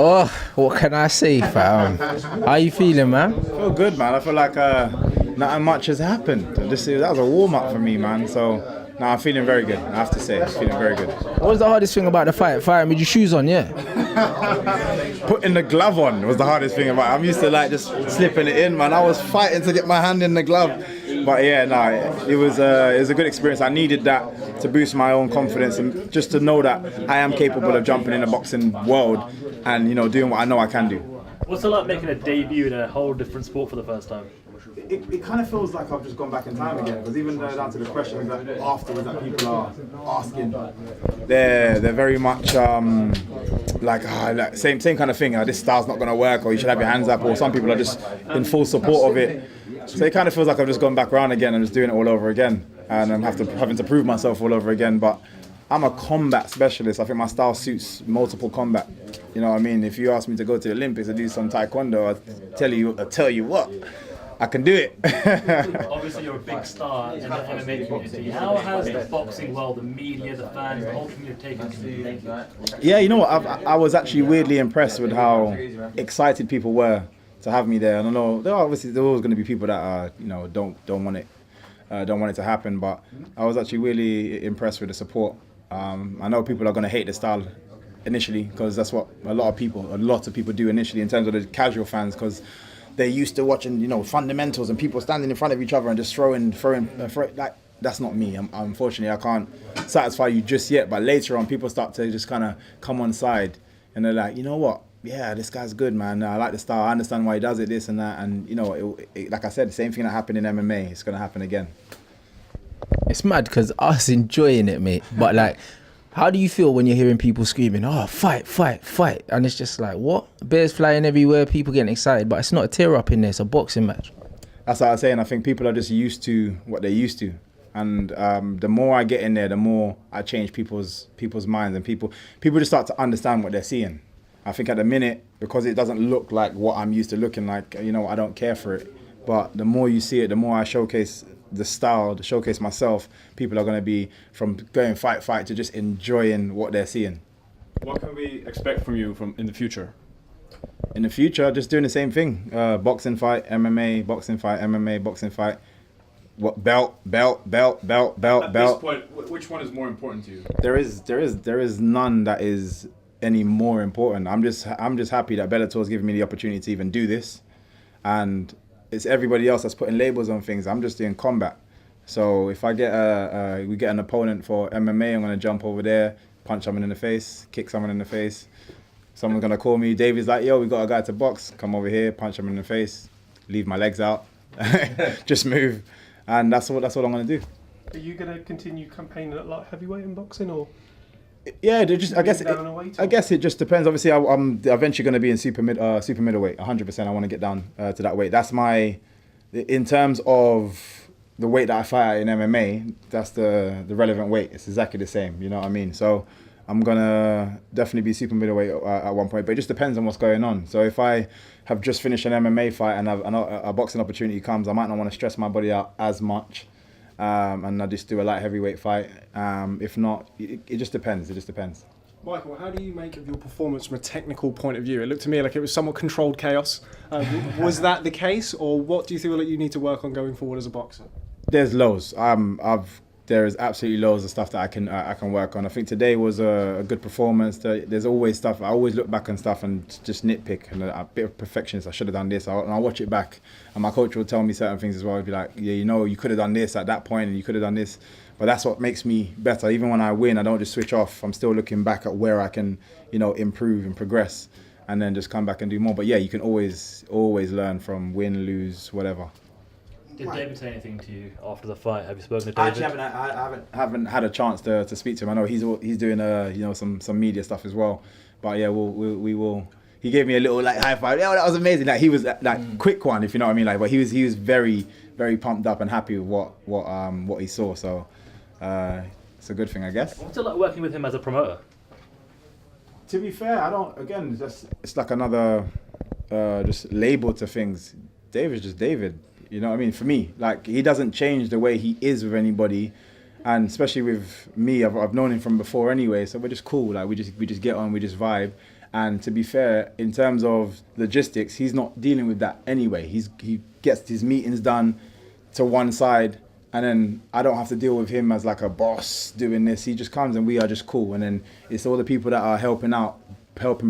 Oh, what can I say, fam? How you feeling, man? I feel good, man. I feel like nothing much has happened. That was a warm-up for me, man. So, I'm feeling very good. I have to say, I'm feeling very good. What was the hardest thing about the fight? Fighting with your shoes on, yeah? Putting the glove on was the hardest thing about it. I'm used to like just slipping it in, man. I was fighting to get my hand in the glove. But yeah, it was a good experience. I needed that to boost my own confidence and just to know that I am capable of jumping in the boxing world and, doing what I know I can do. What's it like making a debut in a whole different sport for the first time? It kind of feels like I've just gone back in time again, because even down to the questions that afterwards that people are asking, they're very much like same kind of thing. This style's not going to work, or you should have your hands up, or some people are just in full support of it. So it kind of feels like I've just gone back around again and just doing it all over again, and I'm having to prove myself all over again. But I'm a combat specialist. I think my style suits multiple combat. You know what I mean? If you ask me to go to the Olympics and do some taekwondo, I'll tell you what, I can do it. Obviously, you're a big star in the MMA community. How has the boxing world, the media, the fans, the whole community taken to you? Yeah, you know what? I was actually weirdly impressed with how excited people were to have me there. And I know there are always going to be people that don't want it to happen, but I was actually really impressed with the support. I know people are going to hate the style initially, because that's what a lot of people do initially in terms of the casual fans, because they're used to watching fundamentals and people standing in front of each other and just throwing like, that's not me. Unfortunately, I can't satisfy you just yet, but later on people start to just kind of come on side and they're like, you know what, yeah, this guy's good, man. I like the style. I understand why he does it, this and that. And like I said, the same thing that happened in MMA, it's going to happen again. It's mad because I was enjoying it, mate. But like, how do you feel when you're hearing people screaming, oh, fight, fight, fight? And it's just like, what? Bears flying everywhere, people getting excited, but it's not a tear up in there, it's a boxing match. That's what I was saying. I think people are just used to what they're used to. And the more I get in there, the more I change people's minds, and people just start to understand what they're seeing. I think at the minute, because it doesn't look like what I'm used to looking like, I don't care for it. But the more you see it, the more I showcase the style, to showcase myself, people are going to be from going fight to just enjoying what they're seeing. What can we expect from you in the future? In the future, just doing the same thing. Boxing fight, MMA, boxing fight, MMA, boxing fight. What belt. At this point, which one is more important to you? There is none that is any more important. I'm just happy that Bellator's giving me the opportunity to even do this, and it's everybody else that's putting labels on things. I'm just doing combat. So if I get we get an opponent for MMA, I'm gonna jump over there, punch someone in the face, kick someone in the face. Someone's gonna call me. David's like, yo, we got a guy to box. Come over here, punch him in the face, leave my legs out, just move, and that's what I'm gonna do. Are you gonna continue campaigning at light heavyweight in boxing, or? Yeah, I guess it just depends. Obviously, I'm eventually going to be in super middleweight. 100%. I want to get down to that weight. That's in terms of the weight that I fight at in MMA. That's the relevant weight. It's exactly the same. You know what I mean? So I'm gonna definitely be super middleweight at one point. But it just depends on what's going on. So if I have just finished an MMA fight and a boxing opportunity comes, I might not want to stress my body out as much. And I just do a light heavyweight fight. If not, it just depends. It just depends. Michael, how do you make of your performance from a technical point of view? It looked to me like it was somewhat controlled chaos. Was that the case, or what do you feel like you need to work on going forward as a boxer? There's loads. There is absolutely loads of stuff that I can work on. I think today was a good performance. There's always stuff. I always look back on stuff and just nitpick, and a bit of perfectionist. I should have done this. And I'll watch it back, and my coach will tell me certain things as well. He'll be like, yeah, you could have done this at that point, and you could have done this. But that's what makes me better. Even when I win, I don't just switch off. I'm still looking back at where I can, improve and progress, and then just come back and do more. But yeah, you can always learn from win, lose, whatever. Did David say anything to you after the fight? Have you spoken to David? I haven't had a chance to speak to him. I know he's doing some media stuff as well. But yeah, we will. He gave me a little high five. Yeah, that was amazing. He was quick one, if you know what I mean. But he was very, very pumped up and happy with what he saw. So it's a good thing, I guess. What's it like working with him as a promoter? To be fair, I don't. Again, it's like another just label to things. David's just David. You know what I mean? For me, he doesn't change the way he is with anybody, and especially with me, I've known him from before anyway. So we're just cool. We just get on, we just vibe, And to be fair, in terms of logistics, he's not dealing with that anyway. He gets his meetings done to one side, and then I don't have to deal with him as like a boss doing this. He just comes and we are just cool. And then it's all the people that are helping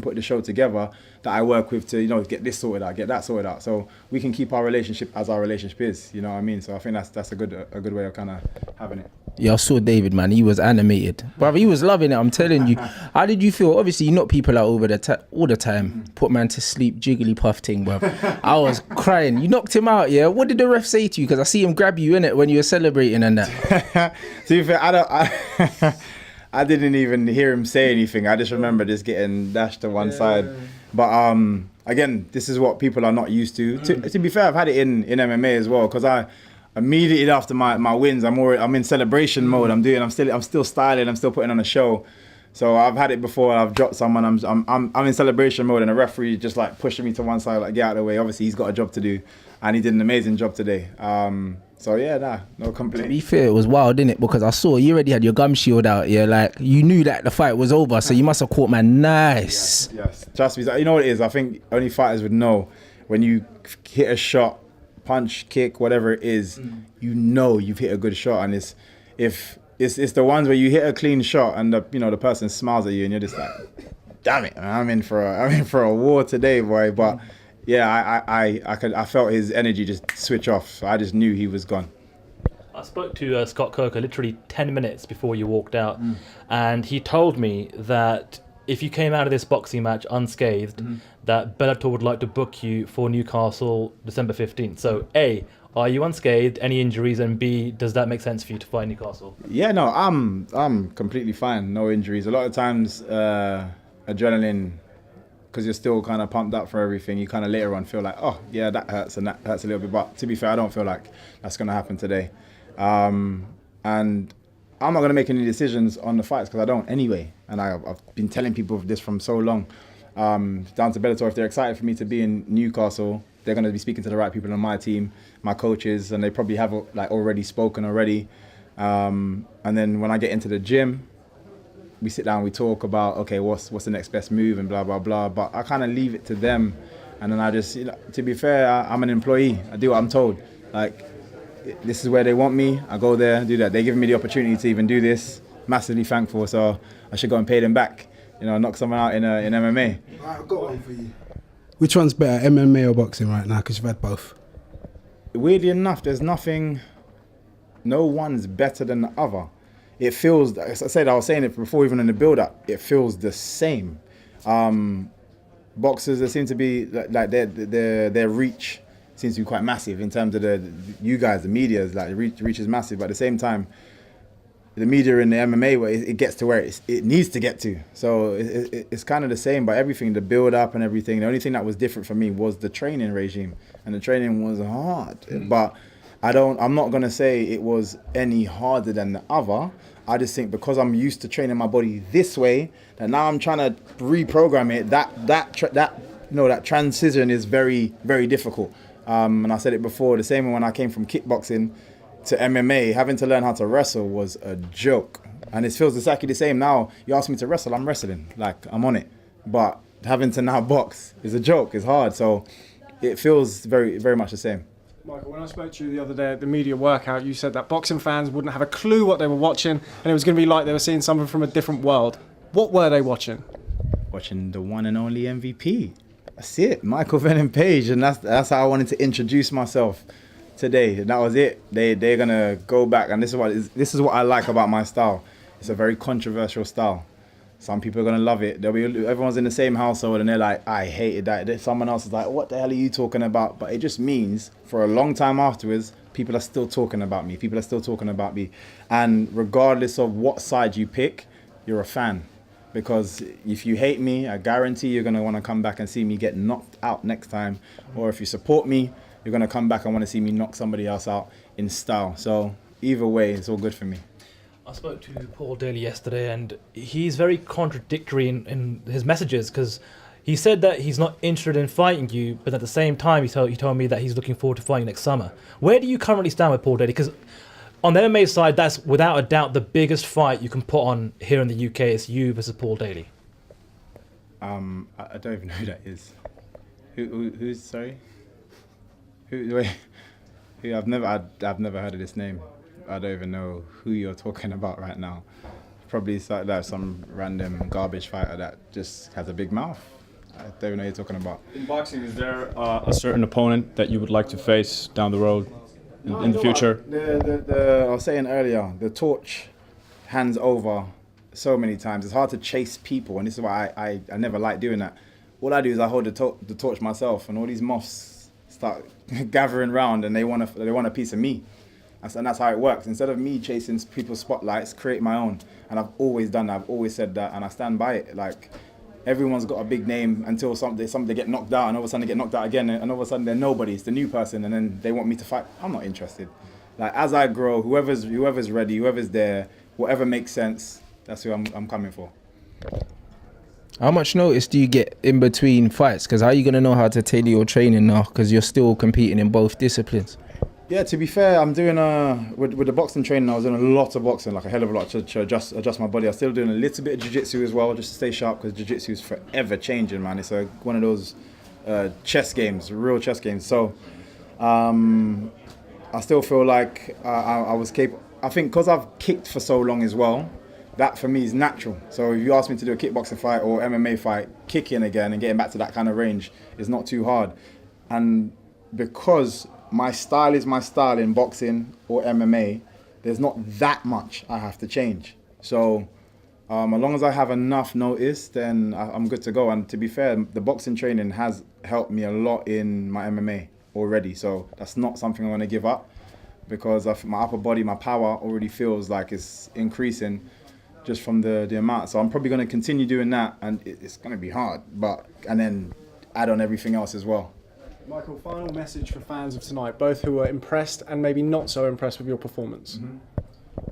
put the show together that I work with to, get this sorted out, get that sorted out. So we can keep our relationship as our relationship is, you know what I mean? So I think that's a good way of kind of having it. Yeah, I saw David, man. He was animated. But he was loving it, I'm telling you. How did you feel? Obviously, you knock people out all the time. Put man to sleep, Jigglypuff thing, bro. I was crying. You knocked him out, yeah? What did the ref say to you? Because I see him grab you, innit, when you were celebrating and that. To be fair, I didn't even hear him say anything. I just remember just getting dashed to one side. But again, this is what people are not used to. To be fair, I've had it in MMA as well, because I immediately after my wins, I'm in celebration mode. I'm still styling. I'm still putting on a show. So I've had it before. I've dropped someone. I'm in celebration mode, and the referee just like pushing me to one side, like get out of the way. Obviously, he's got a job to do, and he did an amazing job today. So yeah, no complaint. To be fair, it was wild, didn't it? Because I saw you already had your gum shield out. Yeah, like you knew that the fight was over, so you must have caught man nice. Yes. Trust me. You know what it is? I think only fighters would know when you hit a shot, punch, kick, whatever it is, you've hit a good shot. And it's the ones where you hit a clean shot and the person smiles at you and you're just like, damn it, I'm in for a war today, boy. But yeah, I felt his energy just switch off. So I just knew he was gone. I spoke to Scott Coker literally 10 minutes before you walked out, and he told me that if you came out of this boxing match unscathed, that Bellator would like to book you for Newcastle December 15th. So A, are you unscathed, any injuries, and B, does that make sense for you to fight Newcastle? Yeah, no, I'm completely fine, no injuries. A lot of times adrenaline, because you're still kind of pumped up for everything, you kind of later on feel like, oh yeah, that hurts and that hurts a little bit. But to be fair, I don't feel like that's going to happen today. And I'm not going to make any decisions on the fights because I don't anyway. And I've been telling people this from so long. Down to Bellator, if they're excited for me to be in Newcastle, they're going to be speaking to the right people on my team, my coaches, and they probably have like already spoken already. And then when I get into the gym, we sit down, we talk about, okay, what's the next best move and blah, blah, blah. But I kind of leave it to them. And then I just, to be fair, I'm an employee. I do what I'm told. Like, this is where they want me. I go there, do that. They're giving me the opportunity to even do this. Massively thankful. So I should go and pay them back. Knock someone out in MMA. I've got one for you. Which one's better, MMA or boxing right now? Because you've had both. Weirdly enough, there's nothing, no one's better than the other. It feels, as I said, I was saying it before even in the build-up, it feels the same. Boxers, they seem to be, like their reach seems to be quite massive in terms of you guys, the media, like the reach is massive, but at the same time, the media in the MMA, where it gets to where it needs to get to. So it's kind of the same, but everything, the build-up and everything, the only thing that was different for me was the training regime, and the training was hard. But I'm not gonna say it was any harder than the other. I just think because I'm used to training my body this way, that now I'm trying to reprogram it. That transition is very, very difficult. And I said it before, the same when I came from kickboxing to MMA, having to learn how to wrestle was a joke. And it feels exactly the same now. You ask me to wrestle, I'm wrestling, like I'm on it. But having to now box is a joke, it's hard. So it feels very, very much the same. Michael, when I spoke to you the other day at the media workout, you said that boxing fans wouldn't have a clue what they were watching, and it was going to be like they were seeing something from a different world. What were they watching? Watching the one and only MVP. That's it, Michael Venom Page, and that's how I wanted to introduce myself today. And that was it. They're gonna go back, and this is what I like about my style. It's a very controversial style. Some people are gonna love it. Everyone's in the same household and they're like, I hated that. Someone else is like, what the hell are you talking about? But it just means for a long time afterwards, people are still talking about me. People are still talking about me. And regardless of what side you pick, you're a fan. Because if you hate me, I guarantee you're gonna wanna come back and see me get knocked out next time. Or if you support me, you're gonna come back and wanna see me knock somebody else out in style. So either way, it's all good for me. I spoke to Paul Daly yesterday, and he's very contradictory in his messages, because he said that he's not interested in fighting you, but at the same time he told me that he's looking forward to fighting next summer. Where do you currently stand with Paul Daly? Because on the MMA side, that's without a doubt the biggest fight you can put on here in the UK is you versus Paul Daly. I don't even know who that is. Who's sorry? Wait, who? I've never heard of this name. I don't even know who you're talking about right now. Probably like some random garbage fighter that just has a big mouth. I don't even know who you're talking about. In boxing, is there a certain opponent that you would like to face down the road in the future? I was saying earlier, the torch hands over so many times. It's hard to chase people, and this is why I never like doing that. All I do is I hold the torch myself, and all these moths start gathering round, and they want a piece of me. And that's how it works. Instead of me chasing people's spotlights, create my own. And I've always done that. I've always said that, and I stand by it. Like, everyone's got a big name until they get knocked out, and all of a sudden they get knocked out again, and all of a sudden they're nobody. It's the new person, and then they want me to fight. I'm not interested. Like, as I grow, whoever's ready, whoever's there, whatever makes sense, that's who I'm coming for. How much notice do you get in between fights? Because how are you going to know how to tailor your training now? Because you're still competing in both disciplines. Yeah, to be fair, I'm doing with the boxing training. I was doing a lot of boxing, like a hell of a lot to adjust my body. I'm still doing a little bit of jiu-jitsu as well, just to stay sharp, because jiu-jitsu is forever changing, man. It's one of those chess games, real chess games. So I still feel like I was capable. I think because I've kicked for so long as well, that for me is natural. So if you ask me to do a kickboxing fight or MMA fight, kicking again and getting back to that kind of range is not too hard. And because my style is my style in boxing or MMA, there's not that much I have to change. So as long as I have enough notice, then I'm good to go. And to be fair, the boxing training has helped me a lot in my MMA already. So that's not something I'm going to give up, because my upper body, my power already feels like it's increasing just from the amount. So I'm probably going to continue doing that, and it's going to be hard, and then add on everything else as well. Michael, final message for fans of tonight, both who were impressed and maybe not so impressed with your performance.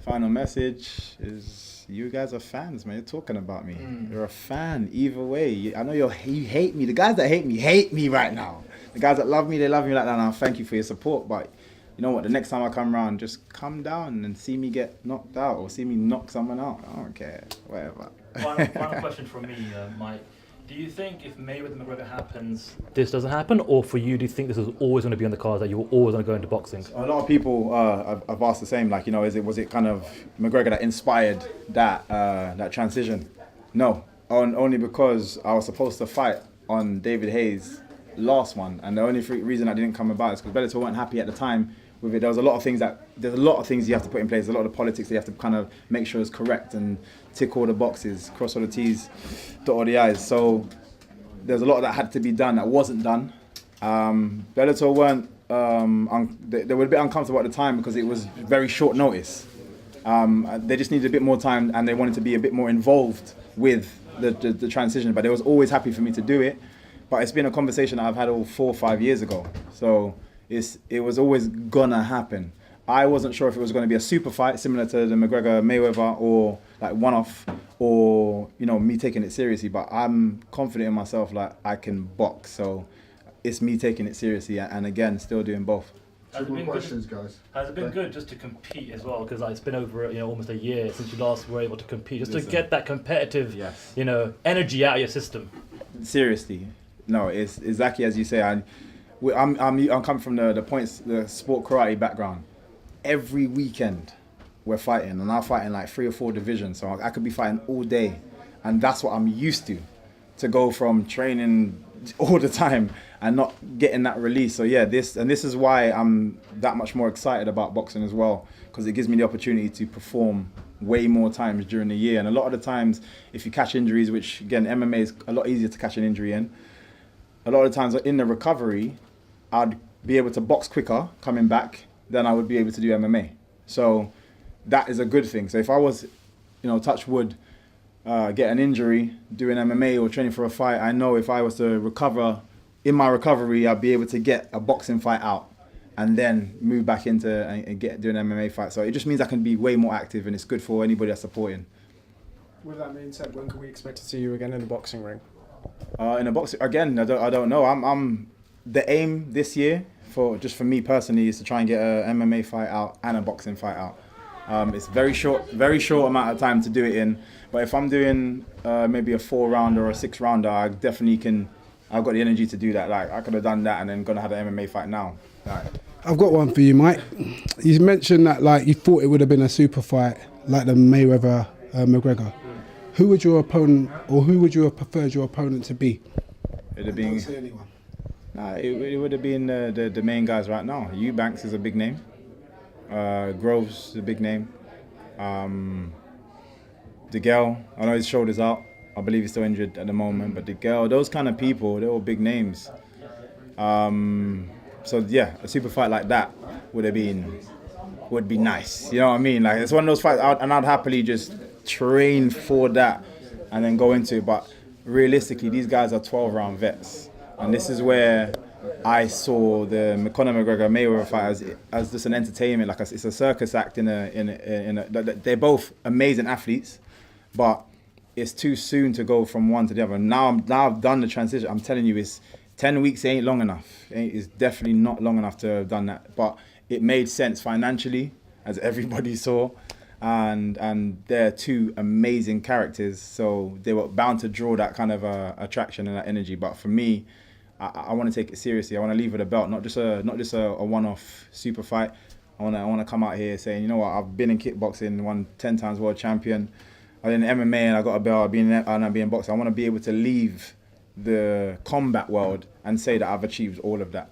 Final message is, you guys are fans, man. You're talking about me. You're a fan either way. I know you hate me. The guys that hate me right now. The guys that love me, they love me like that, and I thank you for your support. But you know what? The next time I come around, just come down and see me get knocked out or see me knock someone out. I don't care. Whatever. Final question from me, Mike. Do you think if Mayweather McGregor happens, this doesn't happen? Or for you, do you think this is always going to be on the cards, that you were always going to go into boxing? A lot of people have asked the same, like, was it kind of McGregor that inspired that transition? No, only because I was supposed to fight on David Hayes' last one, and the only reason I didn't come about is because Bellator weren't happy at the time with it. There's a lot of things you have to put in place, a lot of politics that you have to kind of make sure is correct and tick all the boxes, cross all the T's, dot all the I's. So there's a lot that had to be done that wasn't done. Bellator weren't, they were a bit uncomfortable at the time because it was very short notice. They just needed a bit more time, and they wanted to be a bit more involved with the transition, but they was always happy for me to do it. But it's been a conversation that I've had all 4 or 5 years ago. So it was always gonna happen. I wasn't sure if it was going to be a super fight similar to the McGregor-Mayweather, or like one-off, or me taking it seriously. But I'm confident in myself, like I can box. So it's me taking it seriously, and again, still doing both. Two more questions, guys. Has it been good just to compete as well? Because it's been over almost a year since you last were able to compete, just to get that competitive energy out of your system. Seriously, no, it's exactly as you say. I'm coming from the sport karate background. Every weekend we're fighting, and I'm fighting like 3 or 4 divisions, so I could be fighting all day, and that's what I'm used to go from training all the time and not getting that release. So yeah, this is why I'm that much more excited about boxing as well, because it gives me the opportunity to perform way more times during the year. And a lot of the times, if you catch injuries, which again MMA is a lot easier to catch an injury in, a lot of the times in the recovery, I'd be able to box quicker coming back than I would be able to do MMA. So that is a good thing. So if I was, touch wood, get an injury doing MMA or training for a fight, I know if I was to recover, in my recovery, I'd be able to get a boxing fight out and then move back into and doing an MMA fight. So it just means I can be way more active, and it's good for anybody that's supporting. With that being said, when can we expect to see you again in the boxing ring? In a boxing, again, I don't know. I'm the aim this year, for me personally, is to try and get an MMA fight out and a boxing fight out. It's very short amount of time to do it in. But if I'm doing maybe a 4-rounder or a 6-rounder, I definitely can. I've got the energy to do that. Like I could have done that and then gonna have an MMA fight now. Like, I've got one for you, Mike. You mentioned that like you thought it would have been a super fight like the Mayweather McGregor. Who would your opponent, or who would you have preferred your opponent to be? it'd have been. Nah, it would have been the main guys right now. Eubanks is a big name. Groves is a big name. DeGale, I know his shoulder's out. I believe he's still injured at the moment. But DeGale, those kind of people, they're all big names. So yeah, a super fight like that would be nice. You know what I mean? Like it's one of those fights, I'd happily just train for that and then go into it. But realistically, these guys are 12-round vets, and this is where I saw the Conor McGregor Mayweather fight as just an entertainment. Like it's a circus act in a. They're both amazing athletes, but it's too soon to go from one to the other. Now I've done the transition. I'm telling you, it's 10 weeks ain't long enough. It's definitely not long enough to have done that. But it made sense financially, as everybody saw. And they're two amazing characters, so they were bound to draw that kind of attraction and that energy. But for me, I want to take it seriously. I want to leave with a belt, not just a one-off super fight. I want to come out here saying, you know what, I've been in kickboxing, won 10 times world champion. I was in MMA and I got a belt. I've been in boxing. I want to be able to leave the combat world and say that I've achieved all of that.